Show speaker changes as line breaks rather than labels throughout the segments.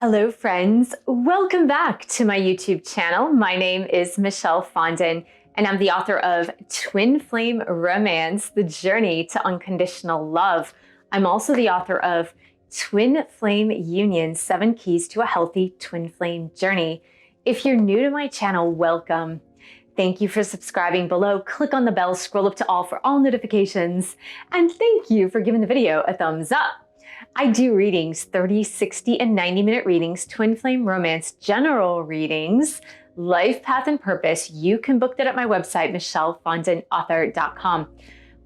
Hello friends, welcome back to my YouTube channel. My name is Michelle Fondin and I'm the author of Twin Flame Romance, The Journey to Unconditional Love. I'm also the author of Twin Flame Union, 7 Keys to a Healthy Twin Flame Journey. If you're new to my channel, welcome. Thank you for subscribing below. Click on the bell, scroll up to all for all notifications, and thank you for giving the video a thumbs up. I do readings, 30, 60, and 90-minute readings, twin flame romance, general readings, life path and purpose. You can book that at my website, michellefondinauthor.com.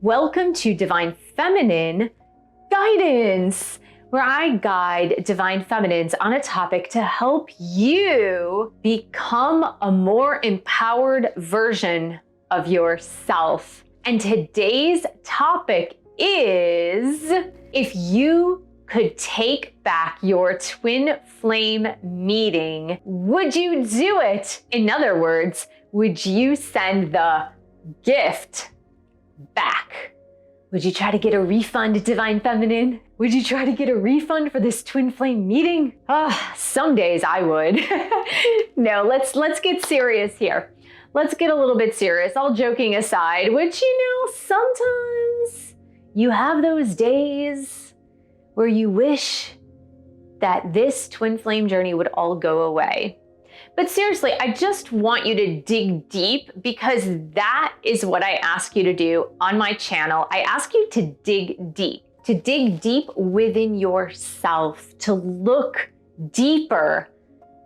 Welcome to Divine Feminine Guidance, where I guide divine feminines on a topic to help you become a more empowered version of yourself. And today's topic is, if you could take back your twin flame meeting, would you do it? In other words, would you send the gift back? Would you try to get a refund, Divine Feminine? Would you try to get a refund for this twin flame meeting? Some days I would. No, let's get serious here. Let's get a little bit serious, all joking aside, which, sometimes you have those days where you wish that this twin flame journey would all go away. But seriously, I just want you to dig deep, because that is what I ask you to do on my channel. I ask you to dig deep within yourself, to look deeper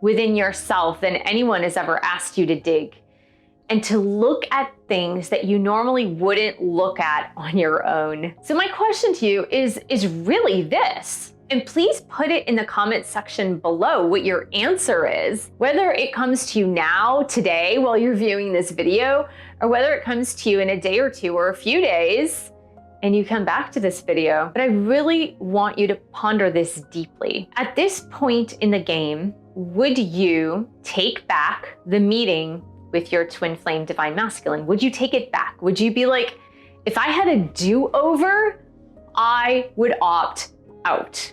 within yourself than anyone has ever asked you to dig, and to look at things that you normally wouldn't look at on your own. So my question to you is really this, and please put it in the comment section below what your answer is, whether it comes to you now, today, while you're viewing this video, or whether it comes to you in a day or two or a few days, and you come back to this video. But I really want you to ponder this deeply. At this point in the game, would you take back the meeting with your twin flame divine masculine? Would you take it back? Would you be like, if I had a do-over, I would opt out.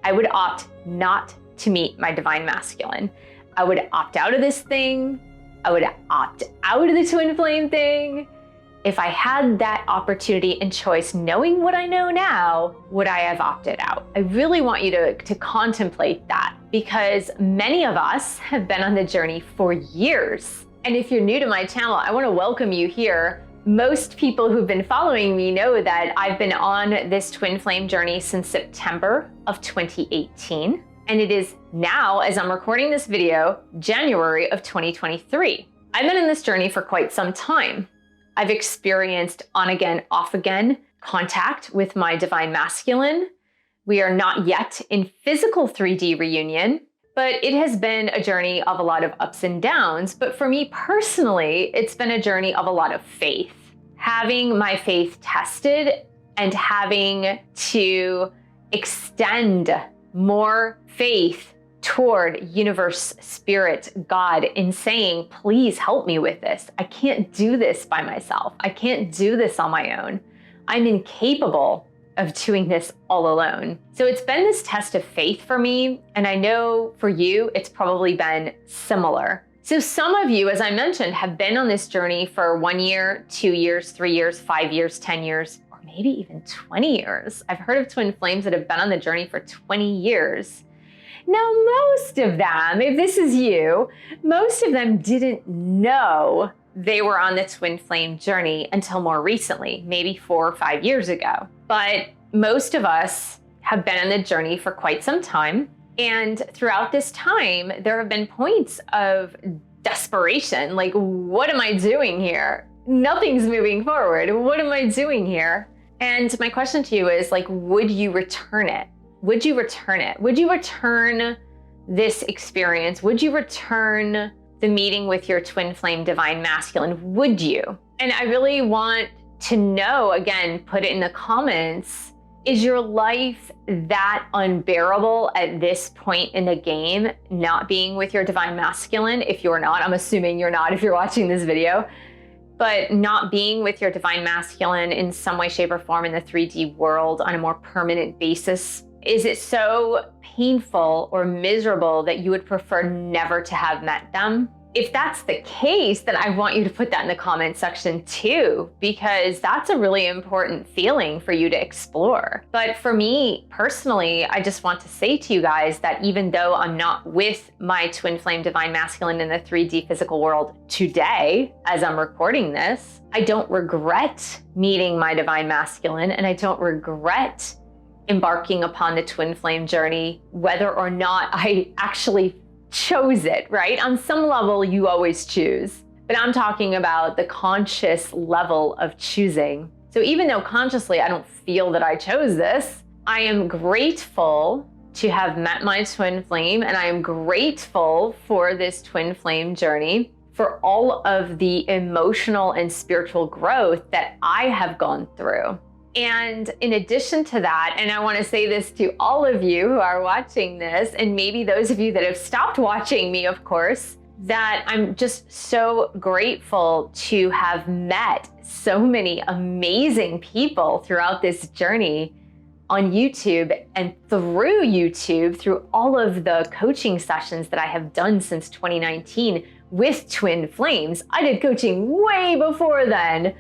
I would opt not to meet my divine masculine. I would opt out of this thing. I would opt out of the twin flame thing. If I had that opportunity and choice, knowing what I know now, would I have opted out? I really want you to contemplate that, because many of us have been on the journey for years. And if you're new to my channel, I want to welcome you here. Most people who've been following me know that I've been on this twin flame journey since September of 2018. And it is now, as I'm recording this video, January of 2023. I've been in this journey for quite some time. I've experienced on again, off again contact with my divine masculine. We are not yet in physical 3D reunion, but it has been a journey of a lot of ups and downs. But for me personally, it's been a journey of a lot of faith. Having my faith tested and having to extend more faith toward universe, spirit, God, in saying, please help me with this. I can't do this by myself. I can't do this on my own. I'm incapable of doing this all alone. So it's been this test of faith for me, and I know for you, it's probably been similar. So some of you, as I mentioned, have been on this journey for 1 year, 2 years, 3 years, 5 years, 10 years, or maybe even 20 years. I've heard of twin flames that have been on the journey for 20 years. Now, most of them, if this is you, most of them didn't know they were on the twin flame journey until more recently, maybe 4 or 5 years ago. But most of us have been on the journey for quite some time. And throughout this time, there have been points of desperation. Like, what am I doing here? Nothing's moving forward. What am I doing here? And my question to you is, like, would you return it? Would you return it? Would you return this experience? Would you return the meeting with your twin flame divine masculine? Would you? And I really want to know, again, put it in the comments, is your life that unbearable at this point in the game, not being with your divine masculine? If you're not, I'm assuming you're not if you're watching this video, but not being with your divine masculine in some way, shape, or form in the 3D world on a more permanent basis, Is it so painful or miserable that you would prefer never to have met them? If that's the case, then I want you to put that in the comment section too, because that's a really important feeling for you to explore. But for me personally, I just want to say to you guys that even though I'm not with my twin flame divine masculine in the 3D physical world today, as I'm recording this, I don't regret meeting my divine masculine, and I don't regret embarking upon the twin flame journey, whether or not I actually chose it, right? On some level, you always choose, but I'm talking about the conscious level of choosing. So even though consciously I don't feel that I chose this, I am grateful to have met my twin flame, and I am grateful for this twin flame journey, for all of the emotional and spiritual growth that I have gone through. And in addition to that, and I want to say this to all of you who are watching this, and maybe those of you that have stopped watching me, of course, that I'm just so grateful to have met so many amazing people throughout this journey on YouTube and through YouTube, through all of the coaching sessions that I have done since 2019 with twin flames. I did coaching way before then.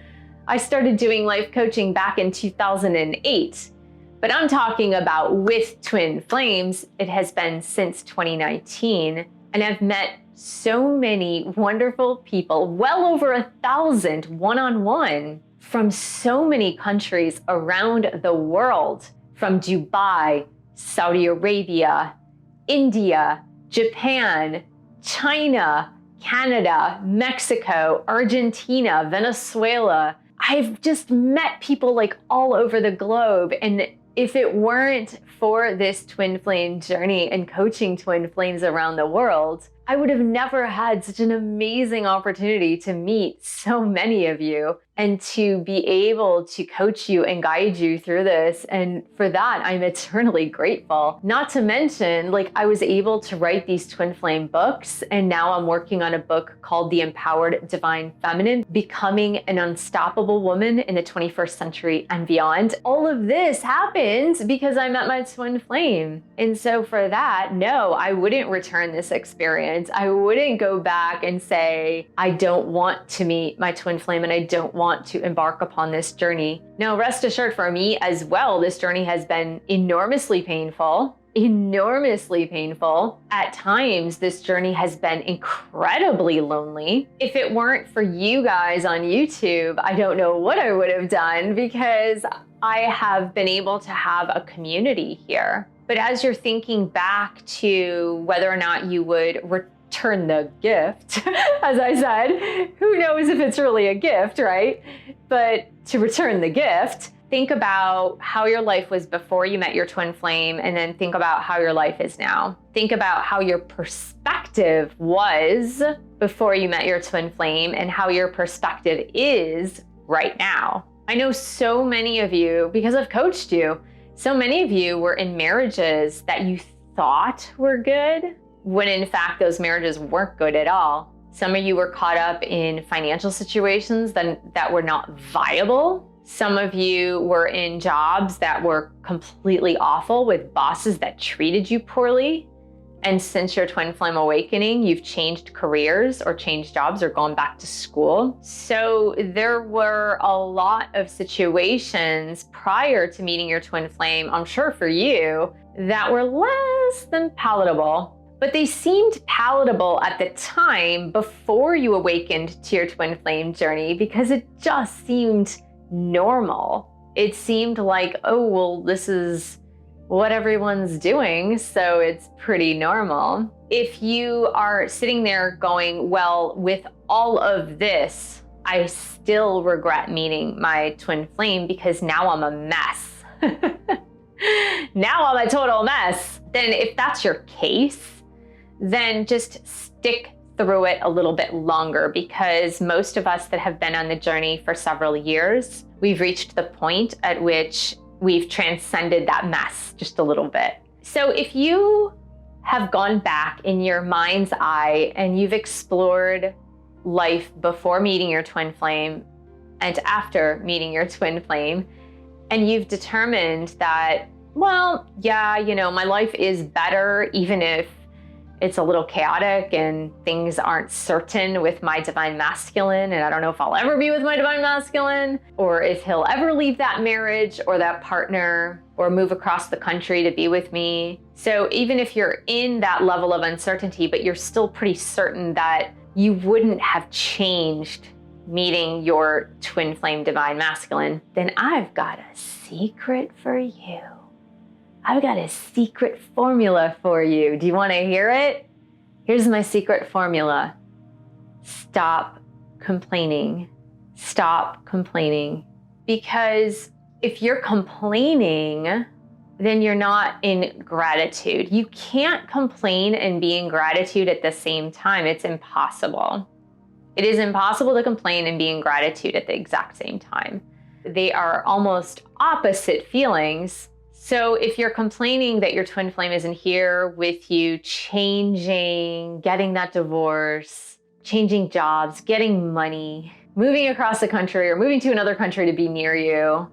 I started doing life coaching back in 2008, but I'm talking about with twin flames. It has been since 2019, and I've met so many wonderful people, well over 1,000 one-on-one from so many countries around the world, from Dubai, Saudi Arabia, India, Japan, China, Canada, Mexico, Argentina, Venezuela. I've just met people like all over the globe. And if it weren't for this twin flame journey and coaching twin flames around the world, I would have never had such an amazing opportunity to meet so many of you and to be able to coach you and guide you through this. And for that, I'm eternally grateful. Not to mention, like, I was able to write these twin flame books, and now I'm working on a book called The Empowered Divine Feminine, Becoming an Unstoppable Woman in the 21st Century and Beyond. All of this happened because I met my twin flame. And so for that, no, I wouldn't return this experience. I wouldn't go back and say, I don't want to meet my twin flame and I don't want to embark upon this journey. Now, rest assured, for me as well, this journey has been enormously painful. At times, this journey has been incredibly lonely. If it weren't for you guys on YouTube, I don't know what I would have done, because I have been able to have a community here. But as you're thinking back to whether or not you would return the gift, as I said, who knows if it's really a gift, right? But to return the gift, think about how your life was before you met your twin flame, and then think about how your life is now. Think about how your perspective was before you met your twin flame and how your perspective is right now. I know so many of you, because I've coached you, so many of you were in marriages that you thought were good, when in fact those marriages weren't good at all. Some of you were caught up in financial situations that were not viable. Some of you were in jobs that were completely awful, with bosses that treated you poorly. And since your twin flame awakening, you've changed careers or changed jobs or gone back to school. So there were a lot of situations prior to meeting your twin flame, I'm sure for you, that were less than palatable. But they seemed palatable at the time before you awakened to your twin flame journey, because it just seemed normal. It seemed like, oh, well, this is what everyone's doing, so it's pretty normal. If you are sitting there going, well, with all of this, I still regret meeting my twin flame because now I'm a mess. Now I'm a total mess. Then if that's your case, then just stick through it a little bit longer, because most of us that have been on the journey for several years, we've reached the point at which we've transcended that mess just a little bit. So if you have gone back in your mind's eye and you've explored life before meeting your twin flame and after meeting your twin flame, and you've determined that, well, yeah, my life is better, even if it's a little chaotic and things aren't certain with my divine masculine, and I don't know if I'll ever be with my divine masculine, or if he'll ever leave that marriage or that partner or move across the country to be with me. So even if you're in that level of uncertainty, but you're still pretty certain that you wouldn't have changed meeting your twin flame divine masculine, then I've got a secret for you. I've got a secret formula for you. Do you want to hear it? Here's my secret formula. Stop complaining. Stop complaining. Because if you're complaining, then you're not in gratitude. You can't complain and be in gratitude at the same time. It's impossible. It is impossible to complain and be in gratitude at the exact same time. They are almost opposite feelings. So if you're complaining that your twin flame isn't here with you, changing, getting that divorce, changing jobs, getting money, moving across the country or moving to another country to be near you,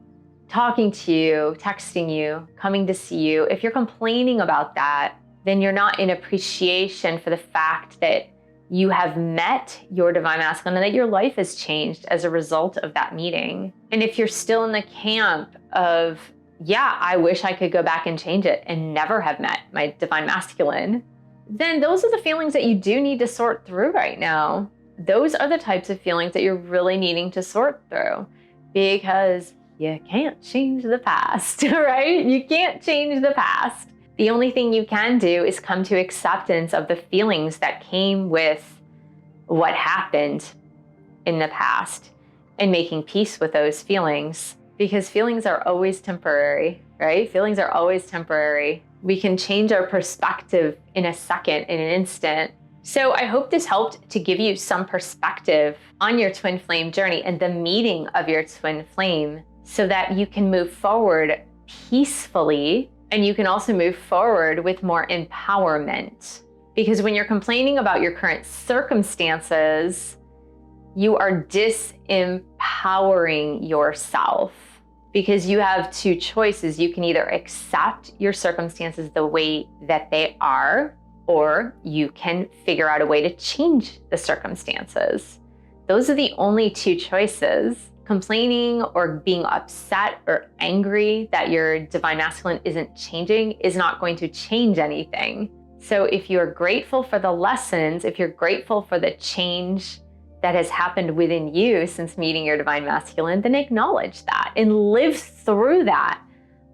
talking to you, texting you, coming to see you, if you're complaining about that, then you're not in appreciation for the fact that you have met your divine masculine and that your life has changed as a result of that meeting. And if you're still in the camp of, yeah, I wish I could go back and change it and never have met my divine masculine, then those are the feelings that you do need to sort through right now. Those are the types of feelings that you're really needing to sort through, because you can't change the past, right? You can't change the past. The only thing you can do is come to acceptance of the feelings that came with what happened in the past and making peace with those feelings. Because feelings are always temporary, right? Feelings are always temporary. We can change our perspective in a second, in an instant. So I hope this helped to give you some perspective on your twin flame journey and the meeting of your twin flame, so that you can move forward peacefully, and you can also move forward with more empowerment. Because when you're complaining about your current circumstances, you are disempowering yourself, because you have two choices. You can either accept your circumstances the way that they are, or you can figure out a way to change the circumstances. Those are the only two choices. Complaining or being upset or angry that your divine masculine isn't changing is not going to change anything. So if you're grateful for the lessons, if you're grateful for the change that has happened within you since meeting your divine masculine, then acknowledge that and live through that.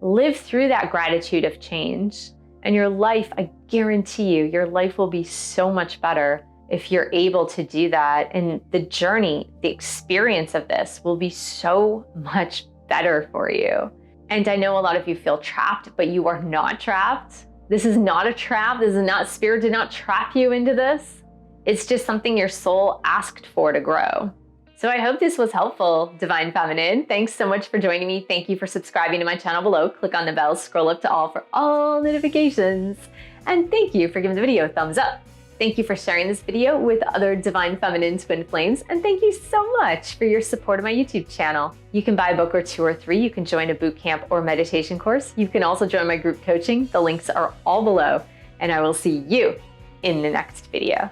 Live through that gratitude of change. And your life, I guarantee you, your life will be so much better if you're able to do that. And the journey, the experience of this will be so much better for you. And I know a lot of you feel trapped, but you are not trapped. This is not a trap. This is not, spirit did not trap you into this. It's just something your soul asked for to grow. So I hope this was helpful, Divine Feminine. Thanks so much for joining me. Thank you for subscribing to my channel below. Click on the bell, scroll up to all for all notifications. And thank you for giving the video a thumbs up. Thank you for sharing this video with other Divine Feminine twin flames. And thank you so much for your support of my YouTube channel. You can buy a book or 2 or 3. You can join a boot camp or meditation course. You can also join my group coaching. The links are all below. And I will see you in the next video.